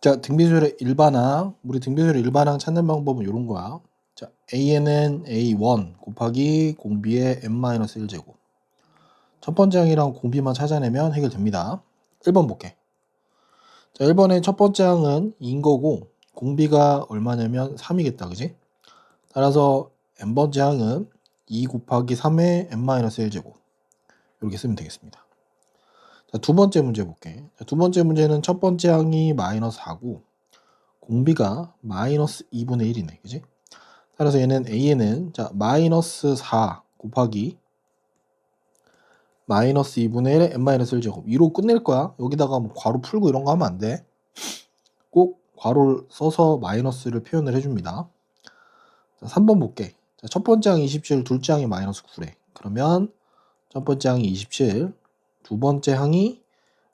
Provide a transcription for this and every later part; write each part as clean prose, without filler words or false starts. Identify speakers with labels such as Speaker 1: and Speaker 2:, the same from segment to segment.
Speaker 1: 자, 등비수열의 일반항. 우리 등비수열의 일반항 찾는 방법은 이런 거야. 자, a는 a1 곱하기 공b의 n-1제곱. 첫 번째 항이랑 공b만 찾아내면 해결됩니다. 1번 볼게. 자, 1번의 첫 번째 항은 2인 거고 공b가 얼마냐면 3이겠다. 그지? 따라서 n번째 항은 2 곱하기 3의 n-1제곱. 이렇게 쓰면 되겠습니다. 자, 두 번째 문제 볼게. 자, 두 번째 문제는 첫 번째 항이 마이너스 4고 공b가 마이너스 2분의 1이네. 그지? 따라서 얘는 a는 자 마이너스 4 곱하기 마이너스 2분의 1의 n-1제곱 2로 끝낼 거야. 여기다가 뭐 괄호 풀고 이런 거 하면 안 돼. 꼭 괄호를 써서 마이너스를 표현을 해줍니다. 자, 3번 볼게. 자, 첫 번째 항이 27, 둘째 항이 마이너스 9래. 그러면 첫 번째 항이 27, 두 번째 항이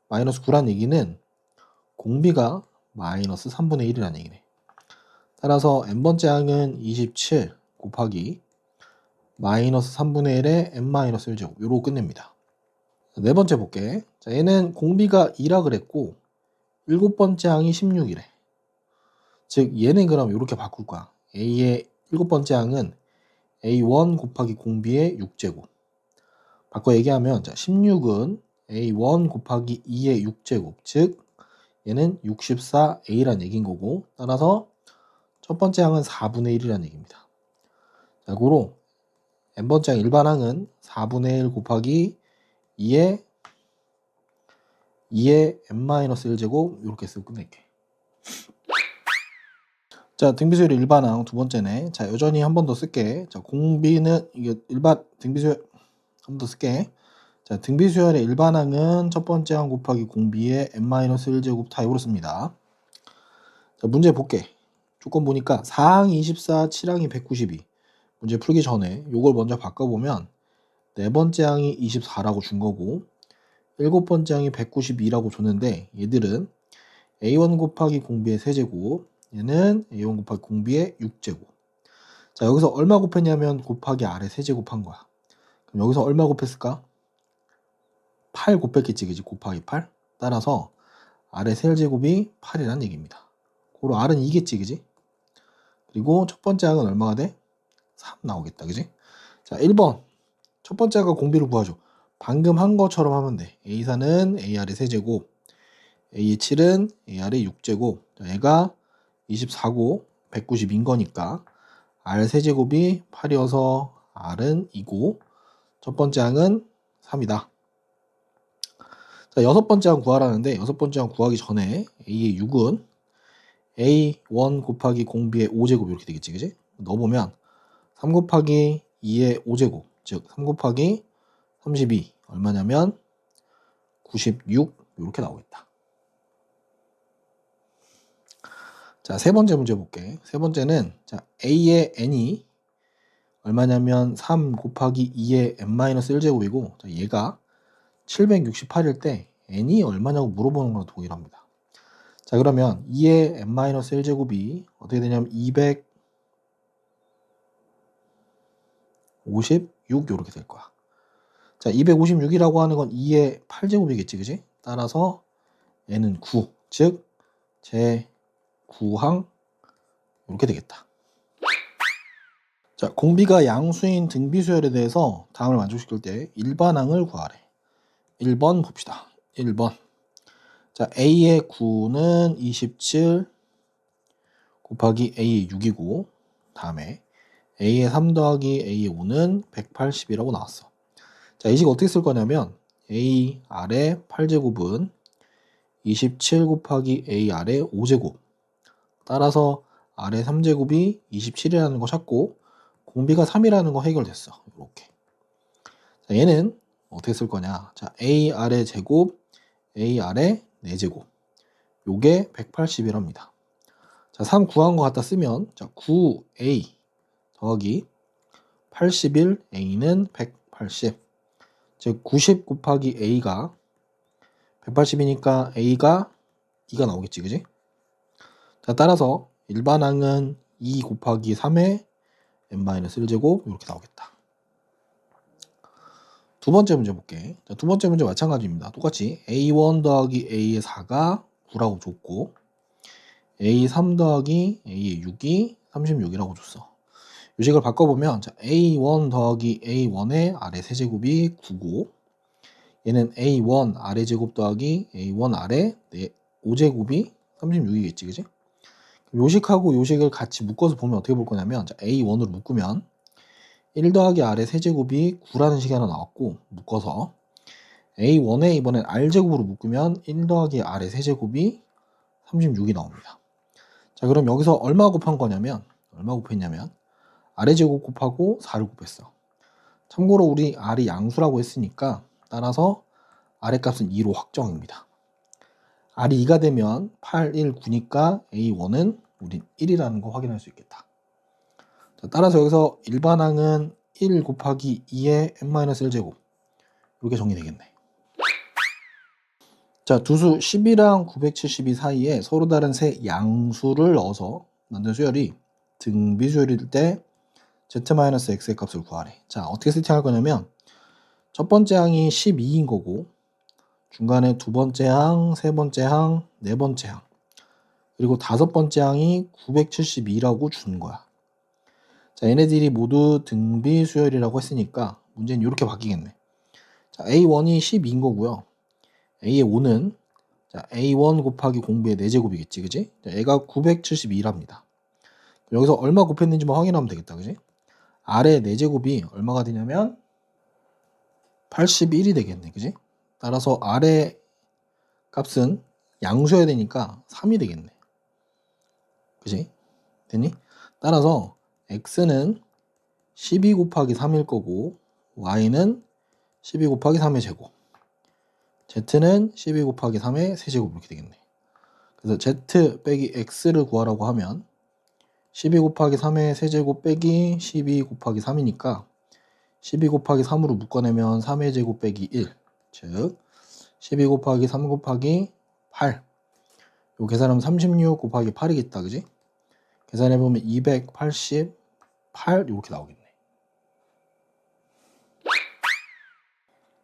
Speaker 1: 마이너스 9란 얘기는 공b가 마이너스 3분의 1이라는 얘기네. 따라서 n번째 항은 27 곱하기 마이너스 3분의 1의 n-1제곱 요로 끝냅니다. 네 번째 볼게. 자, 얘는 공b가 2라 그랬고 일곱 번째 항이 16이래. 즉 얘는 그럼 이렇게 바꿀 거야. a의 일곱 번째 항은 a1 곱하기 공b의 6제곱. 바꿔 얘기하면 자, 16은 a1 곱하기 2의 6제곱. 즉 얘는 64a란 얘기인 거고 따라서 첫 번째 항은 4분의 1이라는 얘기입니다. 자, 고로 n번째 항 일반항은 4분의 1 곱하기 2의 n-1제곱 이렇게 쓰고 끝낼게. 자, 등비수열의 일반항 두 번째네. 자, 여전히 한 번 더 쓸게. 자, 공비는 이게 일반 등비수열 한 번 더 쓸게. 자, 등비수열의 일반항은 첫 번째 항 곱하기 공비의 n-1제곱 타입으로 씁니다. 자, 문제 볼게. 조건 보니까 4항이 24, 7항이 192. 문제 풀기 전에 요걸 먼저 바꿔보면 네 번째 항이 24라고 준 거고 일곱 번째 항이 192라고 줬는데 얘들은 a1 곱하기 공b의 세제곱 얘는 a1 곱하기 공b의 6제곱. 자, 여기서 얼마 곱했냐면 곱하기 아래 세제곱 한 거야. 그럼 여기서 얼마 곱했을까? 8 곱했겠지, 그지? 곱하기 8. 따라서 아래 세제곱이 8이라는 얘기입니다. 고로 r은 2겠지, 그지? 그리고 첫 번째 항은 얼마가 돼? 3 나오겠다, 그지? 자, 1번 첫 번째 항과 공비를 구하죠. 방금 한 것처럼 하면 돼. a4는 ar의 세제곱, a7은 ar의 6제곱. 자, 얘가 24고 190인 거니까 r 세제곱이 8이어서 r은 2고 첫 번째 항은 3이다. 자, 여섯 번째 항 구하라는데 여섯 번째 항 구하기 전에 a의 6은 a1 곱하기 공b의 5제곱 이렇게 되겠지, 그지? 넣어보면 3 곱하기 2의 5제곱 즉 3 곱하기 32 얼마냐면 96 이렇게 나오겠다. 자, 세 번째 문제 볼게. 세 번째는 자, a의 n이 얼마냐면 3 곱하기 2의 n-1제곱이고 자, 얘가 768일 때 n이 얼마냐고 물어보는 거랑 동일합니다. 자, 그러면 2의 n-1제곱이 어떻게 되냐면 256 이렇게 될 거야. 자, 256이라고 하는 건 2의 8제곱이겠지, 그지? 따라서 n은 9, 즉 제9항 이렇게 되겠다. 자, 공비가 양수인 등비수열에 대해서 다음을 만족시킬 때 일반항을 구하래. 1번 봅시다. 1번. 자, a의 9는 27 곱하기 a의 6이고 다음에 a의 3 더하기 a의 5는 180이라고 나왔어. 자, 이 식 어떻게 쓸 거냐면 a 아래 8제곱은 27 곱하기 a 아래 5제곱 따라서 아래 3제곱이 27이라는 거 찾고 공비가 3이라는 거 해결됐어. 이렇게. 자, 얘는 어떻게 쓸 거냐? 자, a 아래 제곱, a 아래 4제곱. 요게 180이랍니다. 자, 3 구한 거 갖다 쓰면 자, 9a 더하기 81 a는 180. 즉 90 곱하기 a가 180이니까 a가 2가 나오겠지, 그지? 자, 따라서 일반항은 2 곱하기 3의 n-1제곱 이렇게 나오겠다. 두 번째 문제 볼게. 자, 두 번째 문제 마찬가지입니다. 똑같이 A1 더하기 A의 4가 9라고 줬고 A3 더하기 A의 6이 36이라고 줬어. 이 식을 바꿔보면 자, A1 더하기 A1의 아래 세제곱이 9고 얘는 A1 아래 제곱 더하기 A1 아래 5제곱이 36이겠지, 그지? 요식하고 요식을 같이 묶어서 보면 어떻게 볼 거냐면 자, A1으로 묶으면 1 더하기 R의 세제곱이 9라는 식이 하나 나왔고 묶어서 A1에 이번엔 R제곱으로 묶으면 1 더하기 R의 세제곱이 36이 나옵니다. 자, 그럼 여기서 얼마 곱한 거냐면 얼마 곱했냐면 R의 제곱 곱하고 4를 곱했어. 참고로 우리 R이 양수라고 했으니까 따라서 R의 값은 2로 확정입니다. R이 2가 되면 8, 1, 9니까 A1은 우린 1이라는 거 확인할 수 있겠다. 자, 따라서 여기서 일반항은 1 곱하기 2의 n-1제곱 이렇게 정리되겠네. 자, 두수 10이랑 972 사이에 서로 다른 세 양수를 넣어서 만든 수열이 등비수열일 때 z-x의 값을 구하래. 자, 어떻게 세팅할 거냐면 첫 번째 항이 12인 거고 중간에 두 번째 항, 세 번째 항, 네 번째 항 그리고 다섯 번째 항이 972라고 준 거야. 자, 얘네들이 모두 등비수열이라고 했으니까 문제는 이렇게 바뀌겠네. 자, A1이 12인 거고요. A의 5는 자, A1 곱하기 공비의 4제곱이겠지, 그지? 자, 얘가 972랍니다. 여기서 얼마 곱했는지만 확인하면 되겠다, 그지? R의 4제곱이 얼마가 되냐면 81이 되겠네, 그지? 따라서 R의 값은 양수여야 되니까 3이 되겠네. 그지? 됐니? 따라서 X는 12 곱하기 3일 거고 Y는 12 곱하기 3의 제곱 Z는 12 곱하기 3의 세제곱 이렇게 되겠네. 그래서 Z 빼기 X를 구하라고 하면 12 곱하기 3의 세제곱 빼기 12 곱하기 3이니까 12 곱하기 3으로 묶어내면 3의 제곱 빼기 1 즉 12 곱하기 3 곱하기 8 요 계산하면 36 곱하기 8이겠다, 그지? 계산해보면 288 이렇게 나오겠네.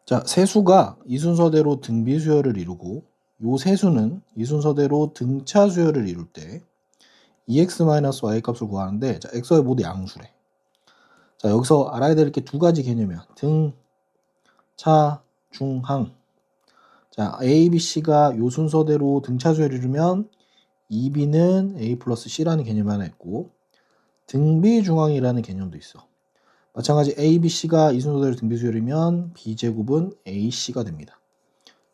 Speaker 1: 자, 세수가 이 순서대로 등비수열을 이루고 요 세수는 이 순서대로 등차수열을 이룰 때 2x-y 값을 구하는데 자, xy 모두 양수래. 자, 여기서 알아야 될 게 두 가지 개념이야. 등, 차, 중, 항. 자, a, b, c가 요 순서대로 등차수열을 이루면 2b는 a 플러스 c라는 개념이 하나 있고 등비중항이라는 개념도 있어. 마찬가지 A, B, C가 이 순서대로 등비수열이면 B제곱은 AC가 됩니다.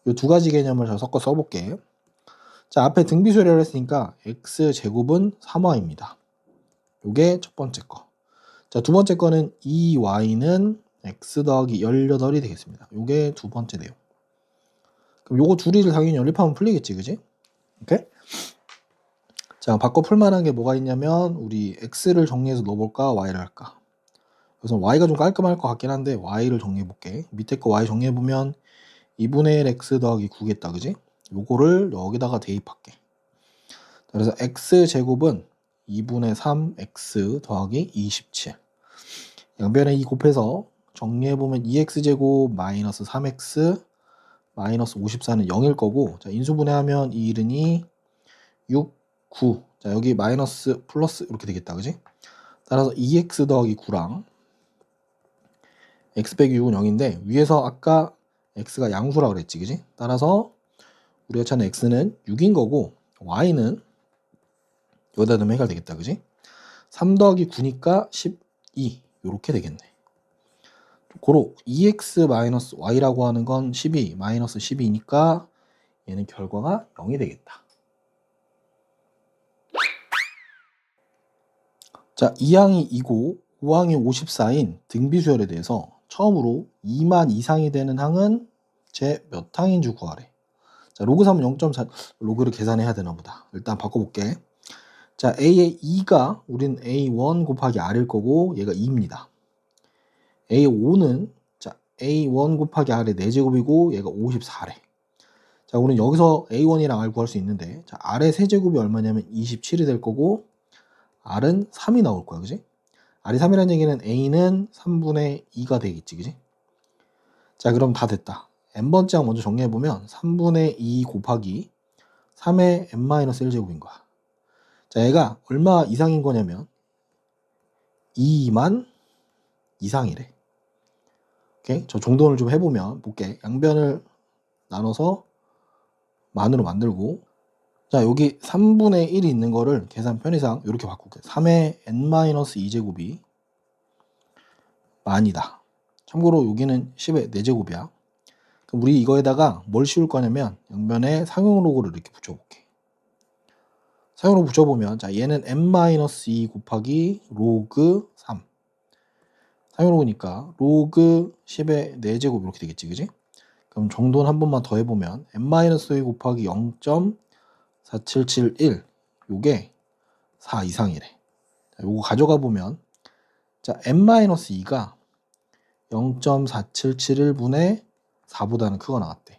Speaker 1: 이 두 가지 개념을 잘 섞어 써볼게. 자, 앞에 등비수열을 했으니까 X제곱은 3Y입니다. 요게 첫 번째 거. 자, 두 번째 거는 2Y는 X 더하기 18이 되겠습니다. 요게 두 번째 내용. 그럼 요거 둘이를 당연히 연립하면 풀리겠지, 그지? 오케이? 자, 바꿔 풀만한 게 뭐가 있냐면 우리 X를 정리해서 넣어볼까, Y를 할까? 그래서 Y가 좀 깔끔할 것 같긴 한데 Y를 정리해볼게. 밑에 거 Y 정리해보면 2분의 1 X 더하기 9겠다, 그지? 요거를 여기다가 대입할게. 그래서 X제곱은 2분의 3 X 더하기 27 양변에 2 곱해서 정리해보면 2X제곱 마이너스 3X 마이너스 54는 0일 거고 자, 인수분해하면 이 1은 6, 9 자, 여기 마이너스 플러스 이렇게 되겠다, 그지? 따라서 2X 더하기 9랑 x 빼기 6은 0인데 위에서 아까 x가 양수라 그랬지, 그지? 따라서 우리가 찾는 x는 6인 거고 y는 여기다 넣으면 해결되겠다, 그지? 3 더하기 9니까 12 요렇게 되겠네. 고로 2x-y라고 하는 건 12 마이너스 12니까 얘는 결과가 0이 되겠다. 자, 2항이 2고 5항이 54인 등비수열에 대해서 처음으로 2만 이상이 되는 항은 제 몇 항인 줄 구하래. 자, 로그 3은 0.4 로그를 계산해야 되나 보다. 일단 바꿔볼게. 자, A의 2가 우린 A1 곱하기 R일 거고 얘가 2입니다. A의 5는 자, A1 곱하기 R의 4제곱이고 얘가 54래. 자, 우린 여기서 A1이랑 R 구할 수 있는데 자, R의 세제곱이 얼마냐면 27이 될 거고 R은 3이 나올 거야, 그지? R이 3이라는 얘기는 A는 3분의 2가 되겠지, 그지? 자, 그럼 다 됐다. n번째 항 먼저 정리해보면 3분의 2 곱하기 3의 n-1제곱인 거야. 자, 얘가 얼마 이상인 거냐면 2만 이상이래. 오케이? 저 정돈을 좀 해보면 볼게. 양변을 나눠서 만으로 만들고, 자, 여기 3분의 1이 있는 거를 계산 편의상 이렇게 바꿀게. 3의 n-2제곱이 만이다. 참고로 여기는 10의 4제곱이야. 그럼 우리 이거에다가 뭘 씌울 거냐면 양변에 상용 로그를 이렇게 붙여볼게. 상용으로 붙여보면, 자, 얘는 n-2 곱하기 로그 3. 상용으로니까 로그 10의 4제곱 이렇게 되겠지, 그지? 그럼 정돈 한 번만 더 해보면 n-2 곱하기 0.4771 요게 4 이상이래. 자, 요거 가져가 보면, 자, n-2가 0.4771분의 4보다는 크거 나왔대. 요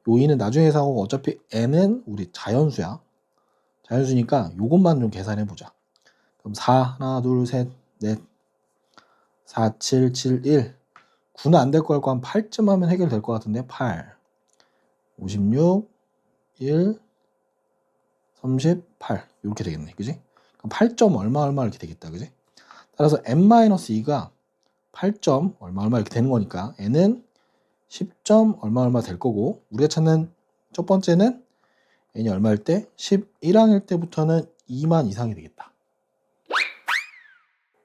Speaker 1: 2는 나중에 계산하고 어차피 n은 우리 자연수야. 자연수니까 요것만 좀 계산해보자. 그럼 4, 하나, 둘, 셋, 넷, 4, 7, 7, 1. 9는 안 될 거 같고 한 8쯤 하면 해결될 것 같은데 8, 56, 1, 38 이렇게 되겠네. 그지? 그럼 8점 얼마 얼마 이렇게 되겠다. 그지? 따라서 n-2가 8점 얼마 얼마 이렇게 되는 거니까 n은 10점 얼마 얼마 될 거고, 우리가 찾는 첫 번째는 n이 얼마일 때? 11항일 때부터는 2만 이상이 되겠다.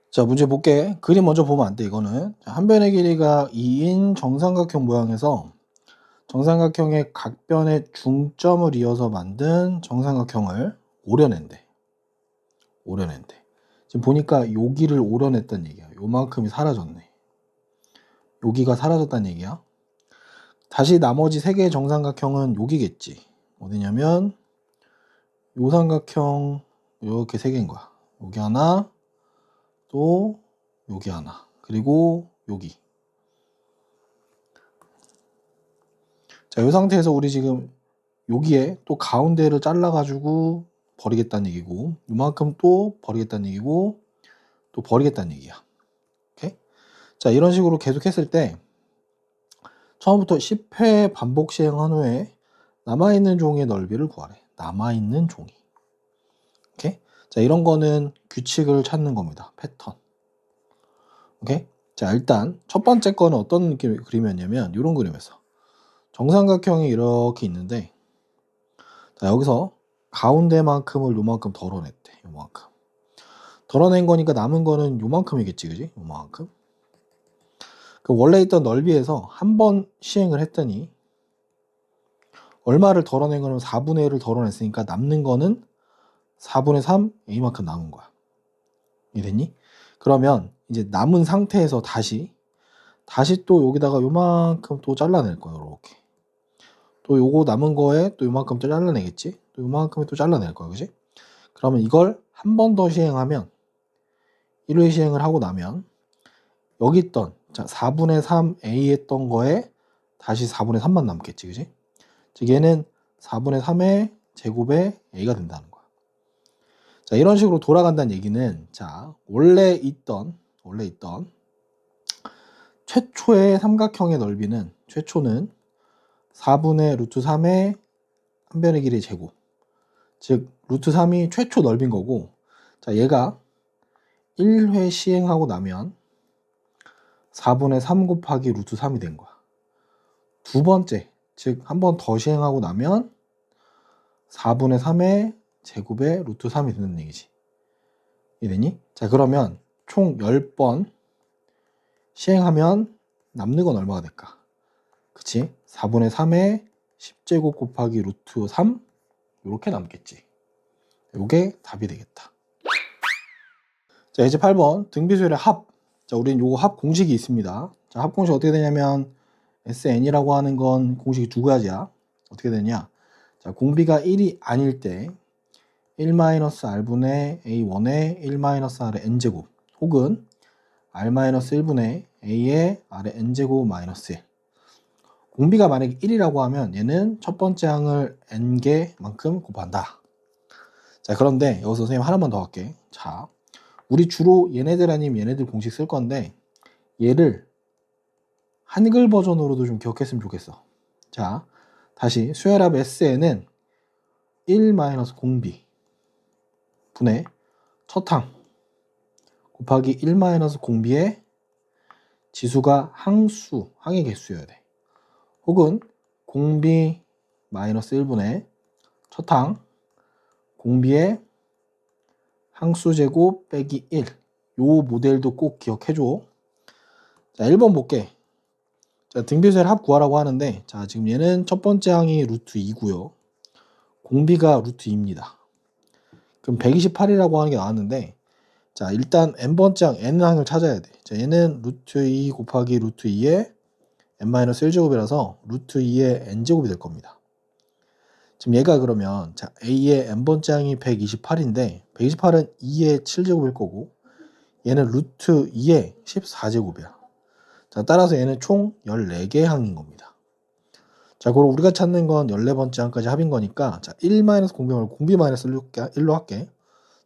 Speaker 1: 자, 문제 볼게. 그림 먼저 보면 안 돼, 이거는. 자, 한 변의 길이가 2인 정삼각형 모양에서 정삼각형의 각 변의 중점을 이어서 만든 정삼각형을 오려낸대. 지금 보니까 여기를 오려냈다는 얘기야. 요만큼이 사라졌네. 여기가 사라졌다는 얘기야. 다시 나머지 3개의 정삼각형은 여기겠지. 어디냐면 요 삼각형 이렇게 3개인 거야. 여기 하나, 또 여기 하나, 그리고 여기. 자, 이 상태에서 우리 지금 여기에 또 가운데를 잘라가지고 버리겠다는 얘기고, 이만큼 또 버리겠다는 얘기고, 또 버리겠다는 얘기야. 오케이? 자, 이런 식으로 계속 했을 때 처음부터 10회 반복 시행한 후에 남아있는 종이의 넓이를 구하래. 남아있는 종이. 오케이? 자, 이런 거는 규칙을 찾는 겁니다. 패턴. 오케이? 자, 일단 첫 번째 거는 어떤 느낌의 그림이었냐면 이런 그림이었어. 정삼각형이 이렇게 있는데, 자, 여기서 가운데만큼을 요만큼 덜어냈대. 요만큼. 덜어낸 거니까 남은 거는 요만큼이겠지, 그지? 요만큼. 그 원래 있던 넓이에서 한 번 시행을 했더니 얼마를 덜어낸 거는 4분의 1을 덜어냈으니까 남는 거는 4분의 3 A만큼 남은 거야. 이해됐니? 그러면 이제 남은 상태에서 다시 또 여기다가 요만큼 또 잘라낼 거야. 이렇게. 또 요거 남은 거에 또 요만큼 또 잘라내겠지? 또 요만큼에 또 잘라낼 거야. 그지? 그러면 이걸 한 번 더 시행하면 1회 시행을 하고 나면 여기 있던, 자, 4분의 3 A 했던 거에 다시 4분의 3만 남겠지. 그지? 즉 얘는 4분의 3의 제곱의 A가 된다는 거야. 자, 이런 식으로 돌아간다는 얘기는, 자, 원래 있던 최초의 삼각형의 넓이는, 최초는 4분의 루트 3의 한 변의 길이의 제곱, 즉 루트 3이 최초 넓인 거고, 자, 얘가 1회 시행하고 나면 4분의 3 곱하기 루트 3이 된 거야. 두 번째, 즉 한 번 더 시행하고 나면 4분의 3의 제곱의 루트 3이 되는 얘기지. 이해되니? 자, 그러면 총 10번 시행하면 남는 건 얼마가 될까? 그치? 4분의 3의 10제곱 곱하기 루트 3 이렇게 남겠지. 요게 답이 되겠다. 자, 이제 8번 등비수열의 합. 자, 우린 요거 합 공식이 있습니다. 자, 합 공식 어떻게 되냐면 SN이라고 하는 건 공식이 두 가지야. 어떻게 되냐? 자, 공비가 1이 아닐 때 1-r분의 a1의 1-r의 n제곱, 혹은 r-1분의 a의 r의 n제곱 마이너스 1. 공비가 만약에 1이라고 하면 얘는 첫 번째 항을 n개만큼 곱한다. 자, 그런데 여기서 선생님 하나만 더 할게. 자, 우리 주로 얘네들 아니면 얘네들 공식 쓸 건데, 얘를 한글 버전으로도 좀 기억했으면 좋겠어. 자, 다시 수열합 S에는 1-공비 분의 첫항 곱하기 1-공비의 지수가 항수, 항의 개수여야 돼. 혹은 공비 마이너스 1분의 첫항 공비의 항수제곱 빼기 1. 요 모델도 꼭 기억해줘. 자, 1번 볼게. 자, 등비수열 합 구하라고 하는데, 자, 지금 얘는 첫 번째 항이 루트 2고요. 공비가 루트 2입니다. 그럼 128이라고 하는 게 나왔는데, 자, 일단 n번째 항, n항을 찾아야 돼. 자, 얘는 루트 2 곱하기 루트 2의 n-1제곱이라서 루트 2의 n제곱이 될 겁니다. 지금 얘가 그러면, 자, a의 n번째 항이 128인데, 128은 2의 7제곱일 거고, 얘는 루트 2의 14제곱이야. 자, 따라서 얘는 총 14개의 항인 겁니다. 자, 그럼 우리가 찾는 건 14번째 항까지 합인 거니까, 자, 1-공비를 공비 마이너스 1로 할게.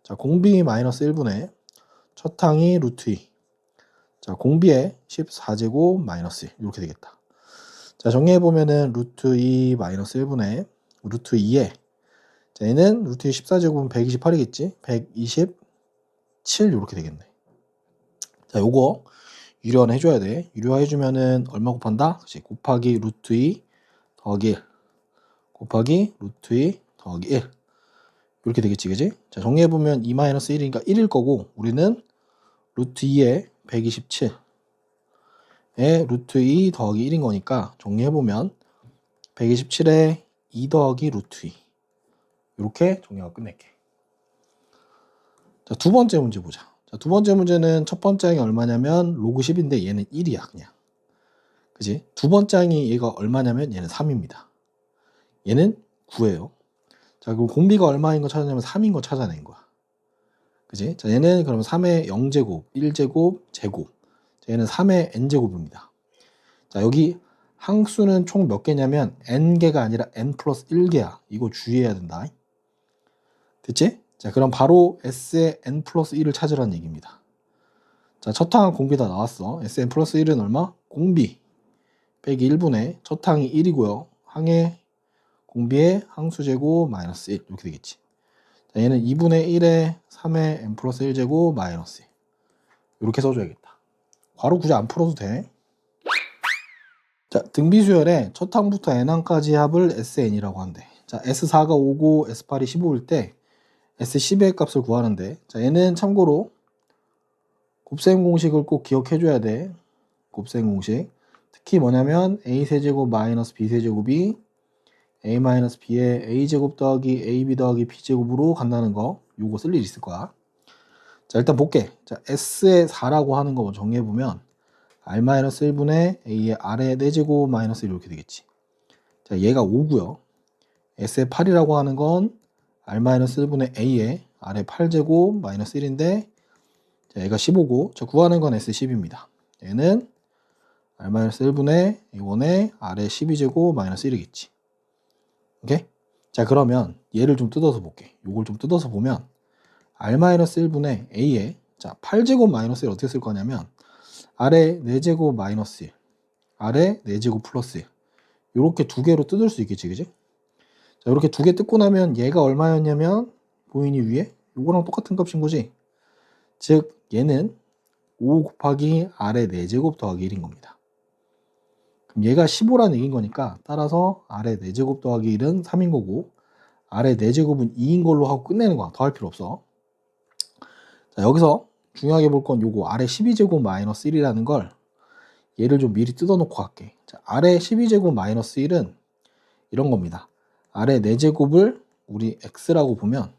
Speaker 1: 자, 공비 마이너스 1분의 첫 항이 루트 2. 자, 공비의 14제곱 마이너스 1. 이렇게 되겠다. 자, 정리해보면은 루트 2 마이너스 1분의 루트 2에, 자, 얘는 루트 2 14제곱은 128이겠지? 127 이렇게 되겠네. 자, 요거 유료화는 해줘야 돼. 유료화 해주면은 얼마 곱한다? 그치? 곱하기 루트 2 더하기 1 곱하기 루트 2 더하기 1 이렇게 되겠지, 그지? 자, 정리해보면 2-1이니까 1일 거고, 우리는 루트 2에 127에 루트 2 더하기 1인 거니까 정리해보면 127에 2 더하기 루트 2 이렇게 정리하고 끝낼게. 자, 두 번째 문제 보자. 자, 두 번째 문제는 첫 번째 항이 얼마냐면 로그 10인데 얘는 1이야 그냥. 그지? 두 번째 항이 얘가 얼마냐면 얘는 3입니다. 얘는 9예요. 자, 그리고 공비가 얼마인 거 찾아내면 3인 거 찾아낸 거야. 그지? 자, 얘는 그러면 3의 0제곱, 1제곱, 제곱. 자, 얘는 3의 n제곱입니다. 자, 여기 항수는 총 몇 개냐면 n개가 아니라 n 플러스 1개야. 이거 주의해야 된다. 됐지? 자, 그럼 바로 S의 n 플러스 1을 찾으라는 얘기입니다. 자, 첫 항 공비 다 나왔어. Sn 플러스 1은 얼마? 공비 빼기 1분의 첫 항이 1이고요. 항의 공비의 항수제곱 마이너스 1 이렇게 되겠지. 자, 얘는 2분의 1에 3의 n 플러스 1제곱 마이너스 1 이렇게 써줘야겠다. 괄호 굳이 안 풀어도 돼. 자, 등비수열의 첫 항부터 n항까지 합을 Sn이라고 한대. 자, S4가 5고 S8이 15일 때 S10의 값을 구하는데, 자, 얘는 참고로 곱셈 공식을 꼭 기억해줘야 돼. 곱셈 공식. 특히 뭐냐면 a세제곱 마이너스 b세제곱이 a 마이너스 b의 a제곱 더하기 ab 더하기 b제곱으로 간다는 거 요거 쓸 일 있을 거야. 자, 일단 볼게. 자, s의 4라고 하는 거 정리해보면 r 마이너스 1분의 a의 r의 4제곱 마이너스 1 이렇게 되겠지. 자, 얘가 5고요. s의 8이라고 하는 건 r 마이너스 1분의 a의 r의 8제곱 마이너스 1인데, 자, 얘가 15고, 자, 구하는 건 S10입니다. 얘는 R-1분의 A1의 R의 12제곱 마이너스 1이겠지. 오케이? 자, 그러면 얘를 좀 뜯어서 볼게. 요걸 좀 뜯어서 보면 R-1분의 A의, 자, 8제곱 마이너스 1 어떻게 쓸 거냐면 R의 4제곱 마이너스 1, R의 4제곱 플러스 1 요렇게 두 개로 뜯을 수 있겠지, 그지? 자, 이렇게 두 개 뜯고 나면 얘가 얼마였냐면 보이니 위에? 요거랑 똑같은 값인 거지. 즉 얘는 5 곱하기 R의 4제곱 더하기 1인 겁니다. 그럼 얘가 15라는 얘기인 거니까 따라서 R의 4제곱 더하기 1은 3인 거고 R의 4제곱은 2인 걸로 하고 끝내는 거야. 더 할 필요 없어. 자, 여기서 중요하게 볼 건 요거 R의 12제곱 마이너스 1이라는 걸 얘를 좀 미리 뜯어 놓고 갈게. 자, R의 12제곱 마이너스 1은 이런 겁니다. R의 4제곱을 우리 X라고 보면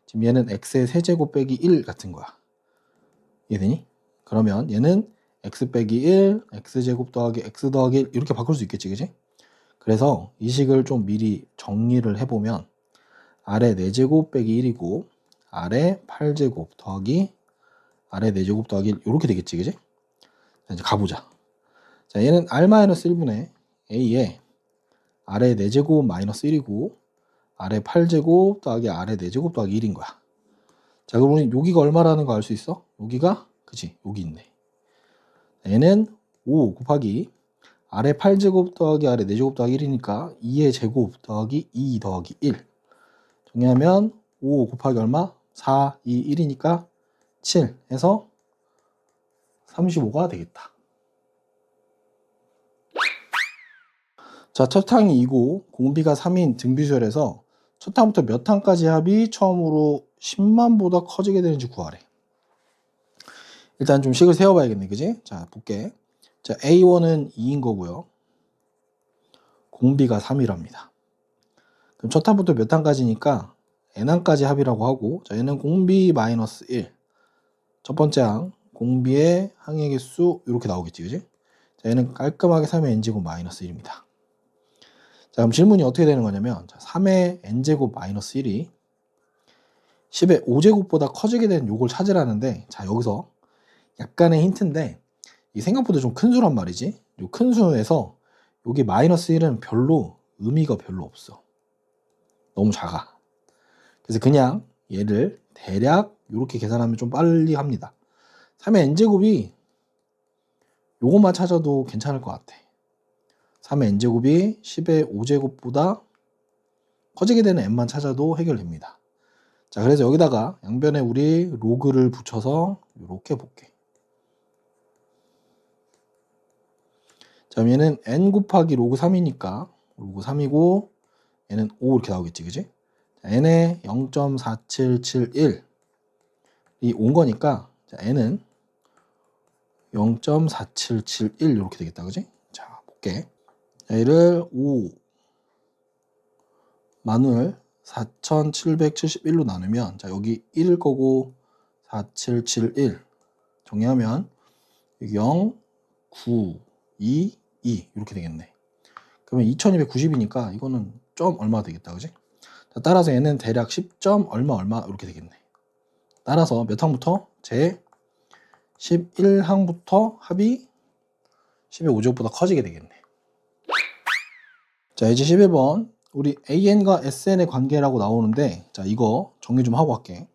Speaker 1: 지금 얘는 X의 세제곱 빼기 1 같은 거야. 이해되니? 그러면 얘는 x 빼기 1, x제곱 더하기 x 더하기 1 이렇게 바꿀 수 있겠지, 그지? 그래서 이 식을 좀 미리 정리를 해보면 R의 4제곱 빼기 1이고 R의 8제곱 더하기 R의 4제곱 더하기 1 이렇게 되겠지, 그지? 자, 이제 가보자. 자, 얘는 R-1분의 A에 R의 4제곱 마이너스 1이고 R의 8제곱 더하기 R의 4제곱 더하기 1인 거야. 자, 그러면 여기가 얼마라는 거 알 수 있어? 여기가, 그치? 여기 있네. 얘는 5 곱하기 아래 8제곱 더하기 아래 4제곱 더하기 1이니까 2의 제곱 더하기 2 더하기 1 정리하면 5 곱하기 얼마? 4, 2, 1이니까 7 해서 35가 되겠다. 자, 첫 항이 2고 공비가 3인 등비수열에서 첫 항부터 몇 항까지 합이 처음으로 10만보다 커지게 되는지 구하래. 일단 좀 식을 세워봐야겠네, 그지? 자, 볼게. 자, A1은 2인 거고요. 공비가 3이랍니다. 그럼 첫 항부터 몇 항까지니까 n항까지 합이라고 하고, 자, 얘는 공비 마이너스 1. 첫 번째 항, 공비의 항의 개수 이렇게 나오겠지, 그지? 자, 얘는 깔끔하게 3의 n제곱 마이너스 1입니다. 자, 그럼 질문이 어떻게 되는 거냐면, 자, 3의 n제곱 마이너스 1이 10의 5제곱보다 커지게 된 요걸 찾으라는데, 자, 여기서 약간의 힌트인데, 이 생각보다 좀 큰 수란 말이지. 요 큰 수에서 여기 마이너스 1은 별로 의미가 별로 없어. 너무 작아. 그래서 그냥 얘를 대략 이렇게 계산하면 좀 빨리 합니다. 3의 n제곱이 요것만 찾아도 괜찮을 것 같아. 3의 n제곱이 10의 5제곱보다 커지게 되는 n만 찾아도 해결됩니다. 자, 그래서 여기다가 양변에 우리 로그를 붙여서 이렇게 볼게. 자, 얘는 n 곱하기 로그 3이니까 로그 3이고 얘는 5 이렇게 나오겠지, 그지? 자, n에 0.4771이 온 거니까 자, n은 0.4771 이렇게 되겠다, 그지? 자, 볼게. 자, 얘를 5 만을 4771로 나누면 자, 여기 1일 거고 4771 정리하면 0, 9, 2, 2 이렇게 되겠네. 그러면 2290이니까 이거는 점 얼마 되겠다, 그지? 자, 따라서 얘는 대략 10점 얼마 이렇게 되겠네. 따라서 몇 항부터? 제 11항부터 합이 10의 5제곱보다 커지게 되겠네. 자, 이제 11번 우리 AN과 SN의 관계라고 나오는데, 자, 이거 정리 좀 하고 갈게.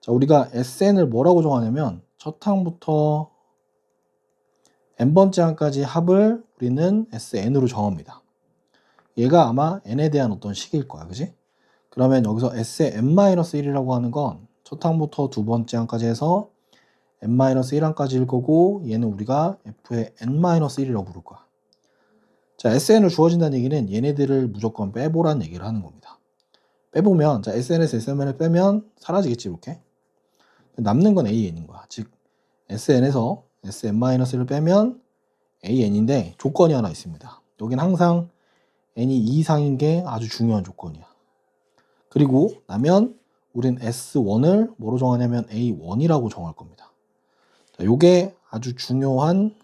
Speaker 1: 자, 우리가 SN을 뭐라고 정하냐면 첫 항부터 n번째 항까지 합을 우리는 SN으로 정합니다. 얘가 아마 n에 대한 어떤 식일 거야, 그지? 그러면 여기서 S의 n-1이라고 하는 건 첫 항부터 두 번째 항까지 해서 n-1항까지일 거고, 얘는 우리가 F의 n-1이라고 부를 거야. 자, SN을 주어진다는 얘기는 얘네들을 무조건 빼보라는 얘기를 하는 겁니다. 빼보면, 자, SN에서 SN을 빼면 사라지겠지, 이렇게. 남는 건 AN인 거야. 즉, SN에서 SN-1을 빼면 AN인데 조건이 하나 있습니다. 여긴 항상 n이 2 이상인 게 아주 중요한 조건이야. 그리고 나면 우린 S1을 뭐로 정하냐면 A1이라고 정할 겁니다. 자, 요게 아주 중요한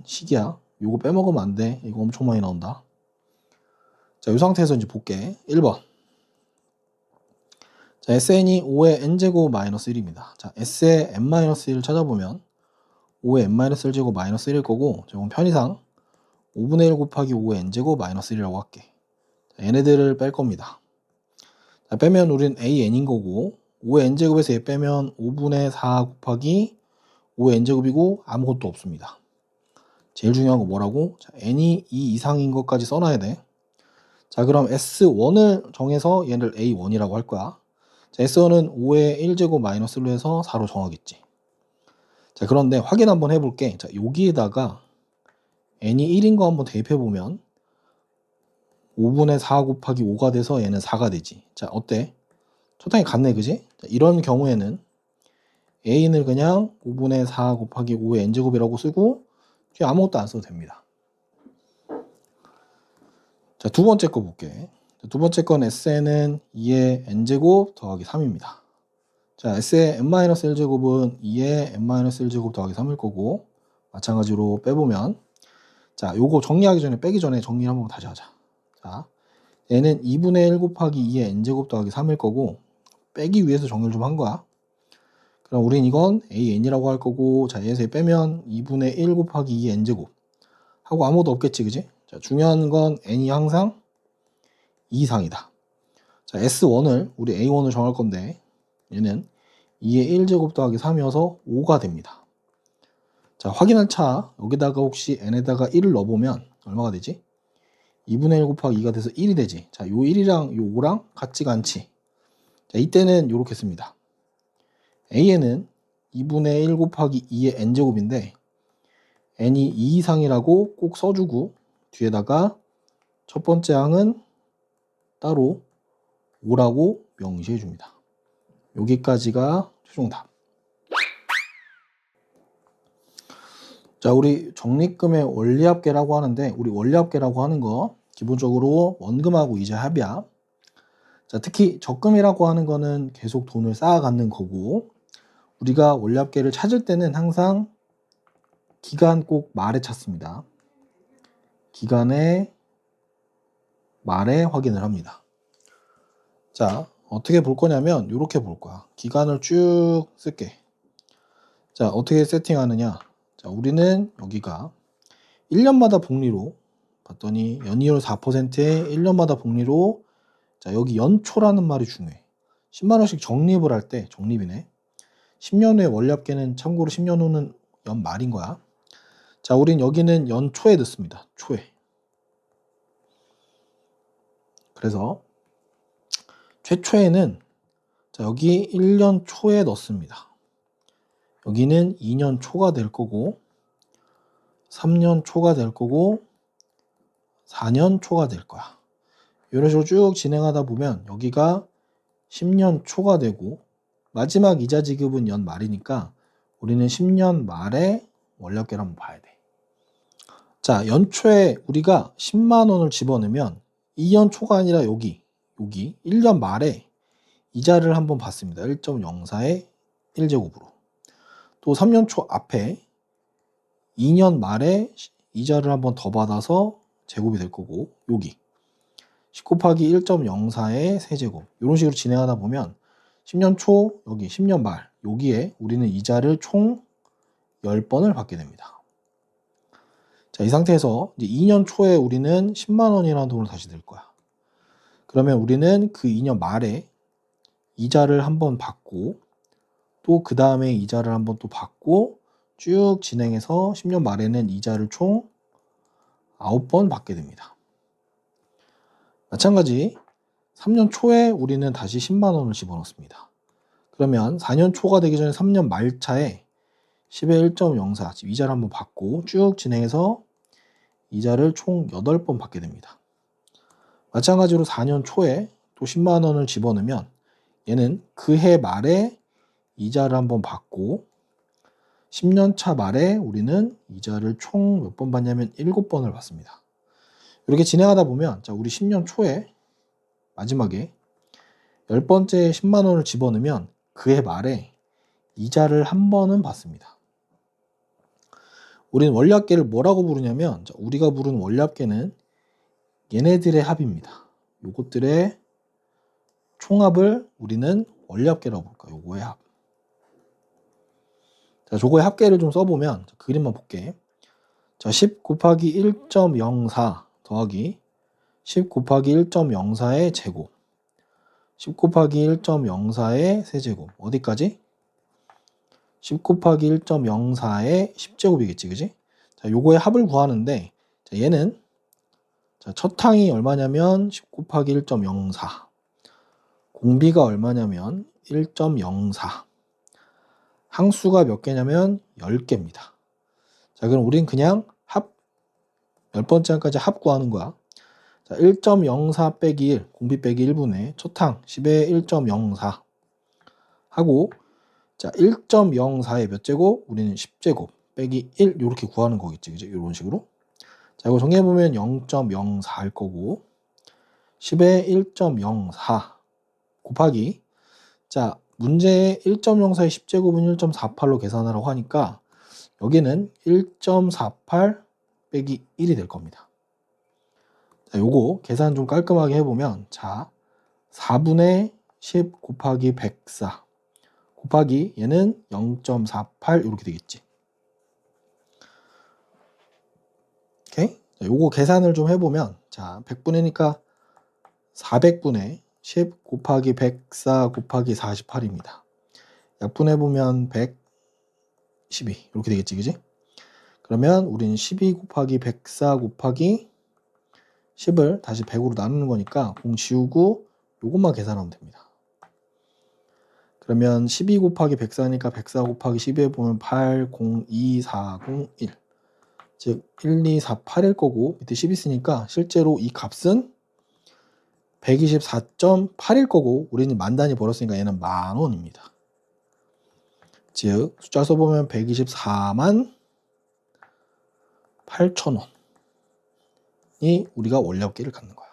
Speaker 1: 식이야. 요거 빼먹으면 안 돼. 이거 엄청 많이 나온다. 자, 이 상태에서 이제 볼게. 1번. 자, SN이 5의 n제곱 마이너스 1입니다. 자, S의 n-1을 찾아보면 5의 n-1제곱 마이너스 1일 거고, 이건 편의상 5분의 1 곱하기 5의 n제곱 마이너스 1이라고 할게. 자, 얘네들을 뺄 겁니다. 자, 빼면 우린 AN인 거고, 5의 n제곱에서 얘 빼면 5분의 4 곱하기 5의 n제곱이고 아무것도 없습니다. 제일 중요한 거 뭐라고? 자, n이 2 이상인 것까지 써놔야 돼. 자, 그럼 S1을 정해서 얘를 A1이라고 할 거야. 자, S1은 5의 1제곱 마이너스로 해서 4로 정하겠지. 자, 그런데 확인 한번 해볼게. 자, 여기에다가 n이 1인 거 한번 대입해보면 5분의 4 곱하기 5가 돼서 얘는 4가 되지. 자, 어때? 초탕이 같네, 그지? 자, 이런 경우에는 a는 그냥 5분의 4 곱하기 5의 n제곱이라고 쓰고 뒤에 아무것도 안 써도 됩니다. 자, 두 번째 거 볼게. 자, 두 번째 건 SN은 2의 n제곱 더하기 3입니다. 자, S의 n-1제곱은 2의 n-1제곱 더하기 3일 거고, 마찬가지로 빼보면, 자, 요거 정리하기 전에, 빼기 전에 정리를 한번 다시 하자. 자, 얘는 2분의 1 곱하기 2의 n제곱 더하기 3일 거고, 빼기 위해서 정리를 좀 한 거야. 그럼 우린 이건 AN이라고 할 거고, 자, 얘에서 빼면 2분의 1 곱하기 2의 n제곱 하고 아무것도 없겠지, 그지? 자, 중요한 건 n이 항상 2 이상이다. 자, S1을 우리 A1을 정할 건데 얘는 2의 1제곱 더하기 3이어서 5가 됩니다. 자, 확인할 차 여기다가 혹시 n에다가 1을 넣어보면 얼마가 되지? 2분의 1 곱하기 2가 돼서 1이 되지. 자, 요 1이랑 요 5랑 같지가 않지. 자, 이때는 요렇게 씁니다. a에는 2분의 1 곱하기 2의 n제곱인데 n이 2 이상이라고 꼭 써주고 뒤에다가 첫 번째 항은 따로 5라고 명시해 줍니다. 여기까지가 최종 답. 자, 우리 적립금의 원리합계라고 하는데 우리 원리합계라고 하는 거 기본적으로 원금하고 이자 합이야. 자, 특히 적금이라고 하는 거는 계속 돈을 쌓아가는 거고 우리가 원리합계를 찾을 때는 항상 기간 꼭 말에 찾습니다. 기간의 말에 확인을 합니다. 자, 어떻게 볼 거냐면 이렇게 볼 거야. 기간을 쭉 쓸게. 자, 어떻게 세팅하느냐. 자, 우리는 여기가 1년마다 복리로 봤더니 연이율 4%에 1년마다 복리로 자, 여기 연초라는 말이 중요해. 10만 원씩 적립을 할 때 적립이네. 10년 후에 원리합계는 참고로 10년 후는 연말인 거야. 자, 우린 여기는 연초에 넣습니다. 초에. 그래서 최초에는 자, 여기 1년 초에 넣습니다. 여기는 2년 초가 될 거고 3년 초가 될 거고 4년 초가 될 거야. 이런 식으로 쭉 진행하다 보면 여기가 10년 초가 되고 마지막 이자 지급은 연 말이니까 우리는 10년 말에 원리합계를 한번 봐야 돼. 자, 연초에 우리가 10만 원을 집어넣으면 2년 초가 아니라 여기 1년 말에 이자를 한번 받습니다. 1.04의 1제곱으로. 또 3년 초 앞에 2년 말에 이자를 한번 더 받아서 제곱이 될 거고 여기 10 곱하기 1.04의 세제곱 이런 식으로 진행하다 보면 10년 초 여기 10년 말 여기에 우리는 이자를 총 10번을 받게 됩니다. 자, 이 상태에서 이제 2년 초에 우리는 10만 원이라는 돈을 다시 낼 거야. 그러면 우리는 그 2년 말에 이자를 한번 받고 또 그 다음에 이자를 한번 또 받고 쭉 진행해서 10년 말에는 이자를 총 9번 받게 됩니다. 마찬가지 3년 초에 우리는 다시 10만 원을 집어넣습니다. 그러면 4년 초가 되기 전에 3년 말차에 10의 1.04 이자를 한번 받고 쭉 진행해서 이자를 총 8번 받게 됩니다. 마찬가지로 4년 초에 또 10만 원을 집어넣으면 얘는 그 해 말에 이자를 한번 받고 10년 차 말에 우리는 이자를 총 몇 번 받냐면 7번을 받습니다. 이렇게 진행하다 보면 자, 우리 10년 초에 마지막에 10번째 10만 원을 집어넣으면 그 해 말에 이자를 한 번은 받습니다. 우리는 원리합계를 뭐라고 부르냐면 자, 우리가 부르는 원리합계는 얘네들의 합입니다. 요것들의 총합을 우리는 원리합계라고 볼까? 요거의 합. 자, 저거의 합계를 좀 써보면 자, 그림만 볼게. 자, 10 곱하기 1.04 더하기 10 곱하기 1.04의 제곱 10 곱하기 1.04의 세제곱 어디까지? 10 곱하기 1.04의 10제곱이겠지 그지? 자, 요거의 합을 구하는데 자, 얘는 자, 첫 항이 얼마냐면 10 곱하기 1.04 공비가 얼마냐면 1.04 항수가 몇 개냐면 10개입니다. 자, 그럼 우린 그냥 합 10번째 항까지 합 구하는 거야. 자, 1.04 빼기 1 공비 빼기 1분의 첫 항 10의 1.04 하고 자, 1.04의 몇 제곱? 우리는 10제곱 빼기 1 이렇게 구하는 거겠지. 그죠? 이런 식으로. 자, 이거 정리해보면 0.04일 거고 10의 1.04 곱하기 자, 문제의 1.04의 10제곱은 1.48로 계산하라고 하니까 여기는 1.48 빼기 1이 될 겁니다. 자, 요거 계산 좀 깔끔하게 해보면 자, 4분의 10 곱하기 104 곱하기 얘는 0.48 이렇게 되겠지. 오케이? 자, 요거 계산을 좀 해보면 자, 100분의니까 400분의 10 곱하기 104 곱하기 48입니다. 약분해보면 112 이렇게 되겠지 그지? 그러면 우리는 12 곱하기 104 곱하기 10을 다시 100으로 나누는 거니까 공 지우고 요것만 계산하면 됩니다. 그러면 12 곱하기 104니까 104 곱하기 12에 보면 8, 0, 2, 4, 0, 1. 즉 1, 2, 4, 8일 거고 밑에 10 있으니까 실제로 이 값은 124.8일 거고 우리는 만 단위 벌었으니까 얘는 10,000원입니다. 즉 숫자 써보면 124만 8,000원이 우리가 원리업계를 갖는 거야.